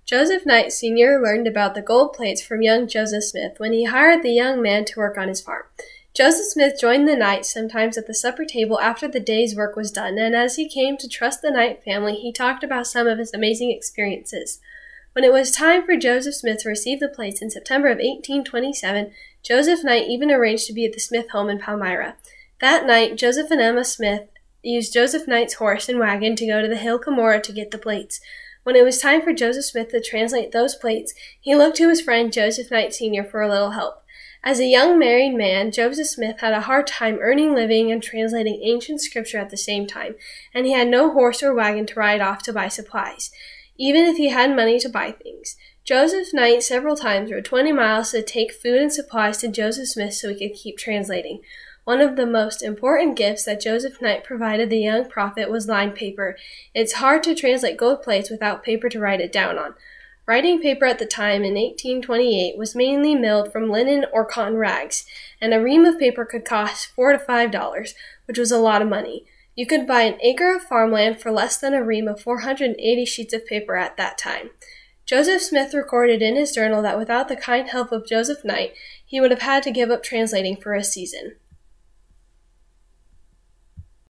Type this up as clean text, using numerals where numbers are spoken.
Joseph Knight Sr. learned about the gold plates from young Joseph Smith when he hired the young man to work on his farm. Joseph Smith joined the Knights sometimes at the supper table after the day's work was done, and as he came to trust the Knight family, he talked about some of his amazing experiences. When it was time for Joseph Smith to receive the plates in September of 1827, Joseph Knight even arranged to be at the Smith home in Palmyra. That night, Joseph and Emma Smith used Joseph Knight's horse and wagon to go to the hill Cumorah to get the plates. When it was time for Joseph Smith to translate those plates, he looked to his friend Joseph Knight Sr. for a little help. As a young married man, Joseph Smith had a hard time earning living and translating ancient scripture at the same time, and he had no horse or wagon to ride off to buy supplies, even if he had money to buy things. Joseph Knight several times rode 20 miles to take food and supplies to Joseph Smith so he could keep translating. One of the most important gifts that Joseph Knight provided the young prophet was lined paper. It's hard to translate gold plates without paper to write it down on. Writing paper at the time in 1828 was mainly milled from linen or cotton rags, and a ream of paper could cost $4 to $5, which was a lot of money. You could buy an acre of farmland for less than a ream of 480 sheets of paper at that time. Joseph Smith recorded in his journal that without the kind help of Joseph Knight, he would have had to give up translating for a season.